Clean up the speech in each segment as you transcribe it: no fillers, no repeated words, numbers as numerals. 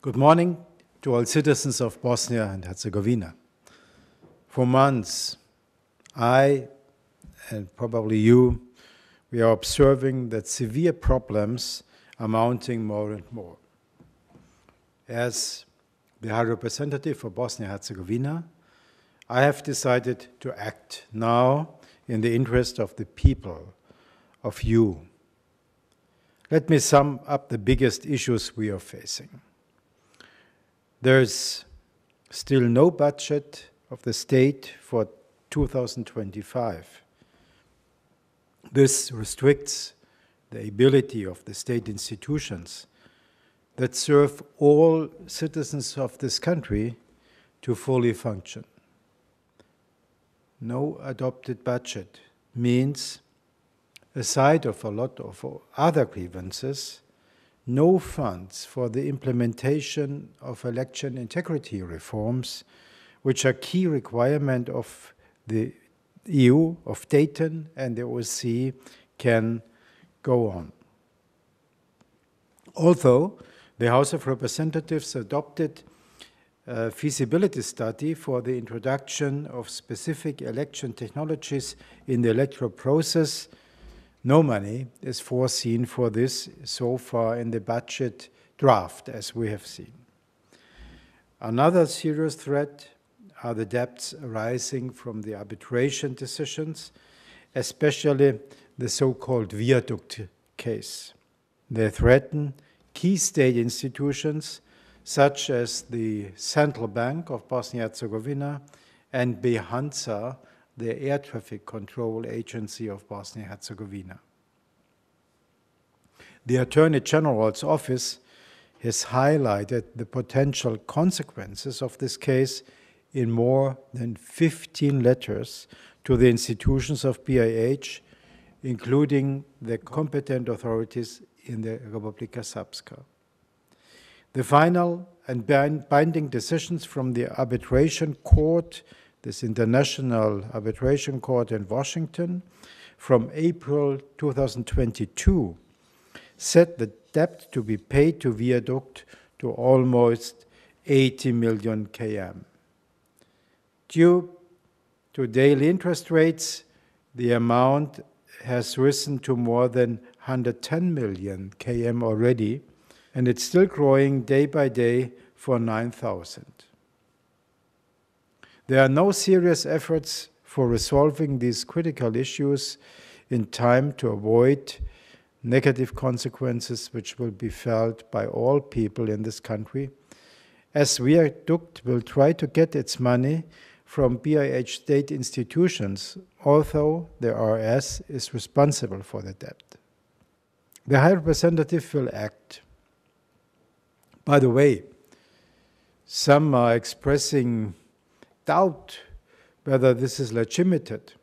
Good morning to all citizens of Bosnia and Herzegovina. For months, I, and probably you, we are observing that severe problems are mounting more and more. As the High Representative for Bosnia and Herzegovina, I have decided to act now in the interest of the people, of you. Let me sum up the biggest issues we are facing. There's still no budget of the state for 2025. This restricts the ability of the state institutions that serve all citizens of this country to fully function. No adopted budget means, aside of a lot of other grievances, no funds for the implementation of election integrity reforms, which are key requirement of the EU, of Dayton and the OSCE, can go on. Although the House of Representatives adopted a feasibility study for the introduction of specific election technologies in the electoral process, no money is foreseen for this so far in the budget draft, as we have seen. Another serious threat are the debts arising from the arbitration decisions, especially the so-called viaduct case. They threaten key state institutions such as the Central Bank of Bosnia-Herzegovina and BHANSA, the air traffic control agency of Bosnia-Herzegovina. The Attorney General's office has highlighted the potential consequences of this case in more than 15 letters to the institutions of BiH, including the competent authorities in the Republika Srpska. The final and binding decisions from the arbitration court, this International Arbitration Court in Washington, from April 2022, set the debt to be paid to Viaduct to almost 80 million km. Due to daily interest rates, the amount has risen to more than 110 million km already, and it's still growing day by day for 9,000. There are no serious efforts for resolving these critical issues in time to avoid negative consequences which will be felt by all people in this country, as Viaduct will try to get its money from BiH state institutions, although the RS is responsible for the debt. The High Representative will act. By the way, some are expressing doubt whether this is legitimate.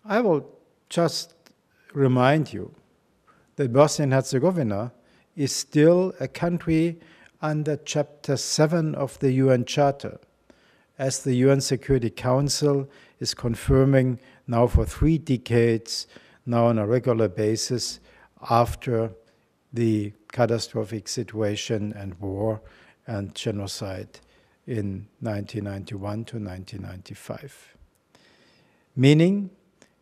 I will just remind you that Bosnia and Herzegovina is still a country under Chapter 7 of the UN Charter, as the UN Security Council is confirming now for 3 decades, now on a regular basis, after the catastrophic situation and war and genocide in 1991 to 1995. Meaning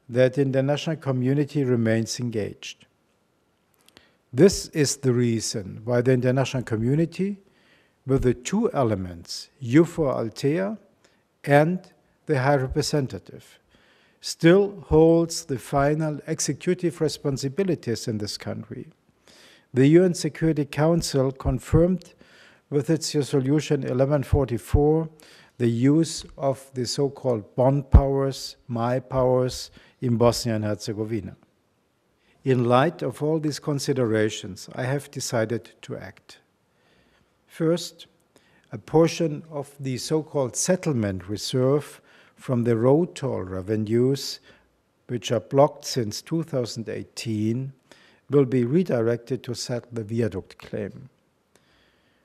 that the international community remains engaged. This is the reason why the international community, with the 2 elements, EUFOR Althea and the High Representative, still holds the final executive responsibilities in this country. The UN Security Council confirmed with its resolution 1144 the use of the so-called bond powers, my powers, in Bosnia and Herzegovina. In light of all these considerations, I have decided to act. First, a portion of the so-called settlement reserve from the road toll revenues, which are blocked since 2018, will be redirected to settle the viaduct claim.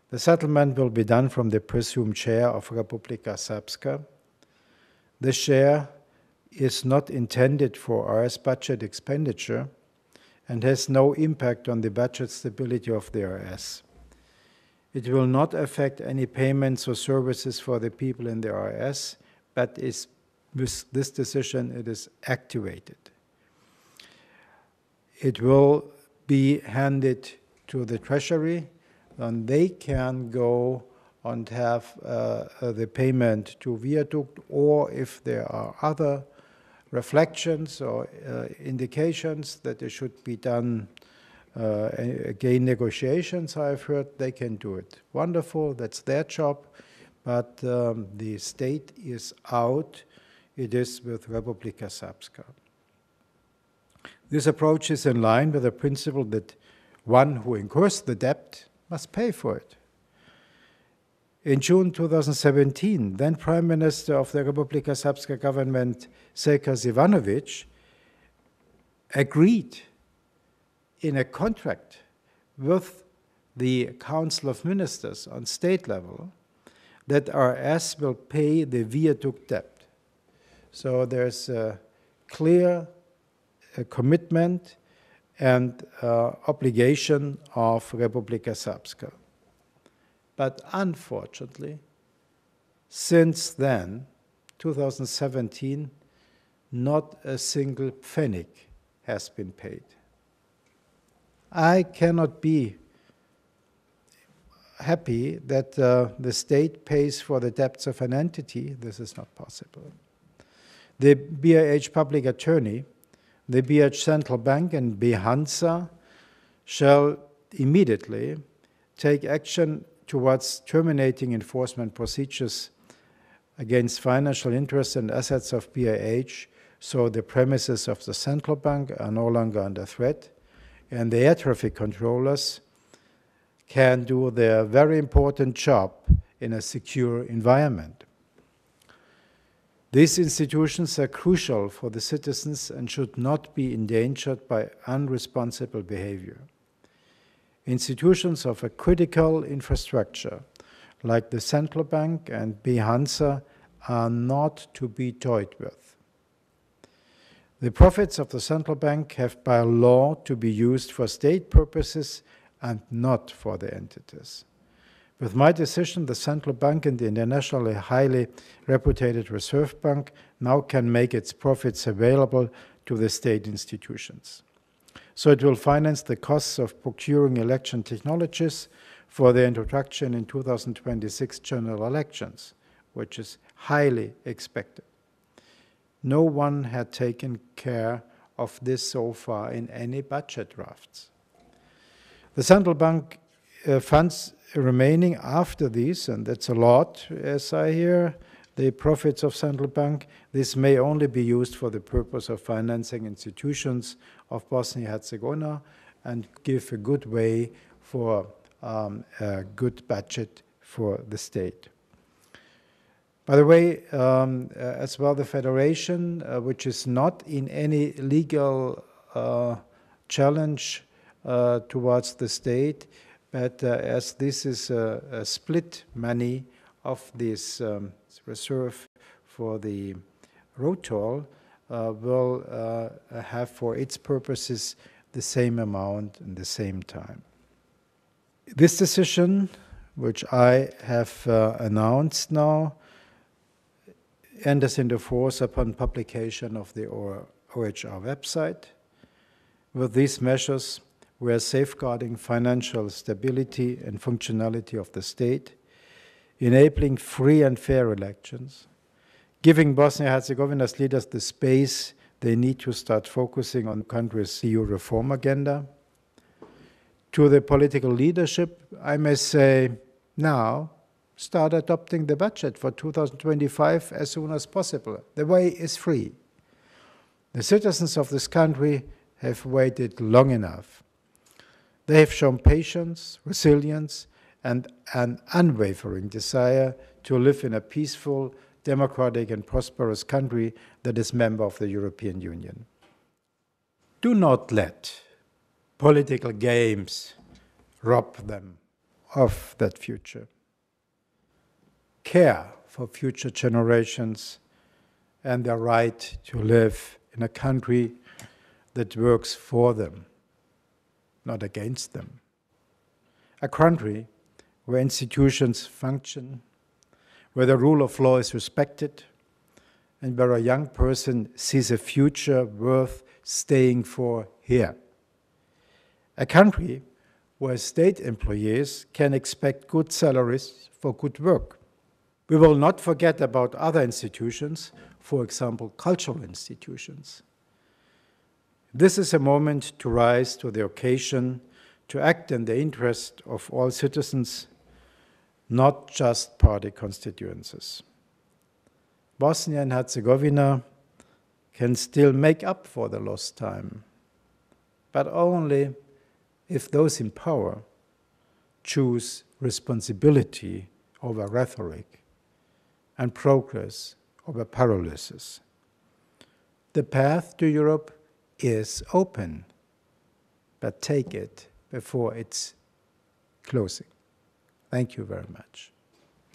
The settlement will be done from the presumed share of Republika Srpska. The share is not intended for RS budget expenditure and has no impact on the budget stability of the RS. It will not affect any payments or services for the people in the RS, but with this decision it is activated. It will be handed to the Treasury, and they can go and have the payment to viaduct, or if there are other reflections or indications that it should be done again, negotiations, I've heard, they can do it. Wonderful, that's their job, but the state is out. It is with Republika Srpska. This approach is in line with the principle that one who incurs the debt must pay for it. In June 2017, then Prime Minister of the Republika Srpska government, Željko Zivanović, agreed in a contract with the Council of Ministers on state level that RS will pay the viaduct debt. So there's a clear commitment and obligation of Republika Srpska. But unfortunately, since then, 2017, not a single pfennig has been paid. I cannot be happy that the state pays for the debts of an entity. This is not possible. The BIH public attorney, the BIH central bank, and BHANSA shall immediately take action towards terminating enforcement procedures against financial interests and assets of BIH, so the premises of the central bank are no longer under threat, and the air traffic controllers can do their very important job in a secure environment. These institutions are crucial for the citizens and should not be endangered by unresponsible behavior. Institutions of a critical infrastructure, like the central bank and BHANSA, are not to be toyed with. The profits of the central bank have by law to be used for state purposes and not for the entities. With my decision, the central bank and the internationally highly reputed Reserve Bank now can make its profits available to the state institutions. So it will finance the costs of procuring election technologies for their introduction in 2026 general elections, which is highly expected. No one had taken care of this so far in any budget drafts. The central bank funds remaining after these, and that's a lot, as I hear, the profits of central bank, this may only be used for the purpose of financing institutions of Bosnia-Herzegovina and give a good way for a good budget for the state. By the way, as well, the federation, which is not in any legal challenge towards the state, but as this is a split money of this reserve for the road toll, will have for its purposes the same amount and the same time. This decision, which I have announced now, enters into force upon publication of the OHR website. With these measures, we are safeguarding financial stability and functionality of the state, enabling free and fair elections, giving Bosnia-Herzegovina's leaders the space they need to start focusing on the country's EU reform agenda. To the political leadership, I may say, now, start adopting the budget for 2025 as soon as possible. The way is free. The citizens of this country have waited long enough. They have shown patience, resilience, and an unwavering desire to live in a peaceful, democratic, and prosperous country that is member of the European Union. Do not let political games rob them of that future. Care for future generations and their right to live in a country that works for them, not against them. A country where institutions function, where the rule of law is respected, and where a young person sees a future worth staying for here. A country where state employees can expect good salaries for good work. We will not forget about other institutions, for example, cultural institutions. This is a moment to rise to the occasion, to act in the interest of all citizens, not just party constituencies. Bosnia and Herzegovina can still make up for the lost time, but only if those in power choose responsibility over rhetoric and progress over paralysis. The path to Europe is open, but take it before it's closing. Thank you very much.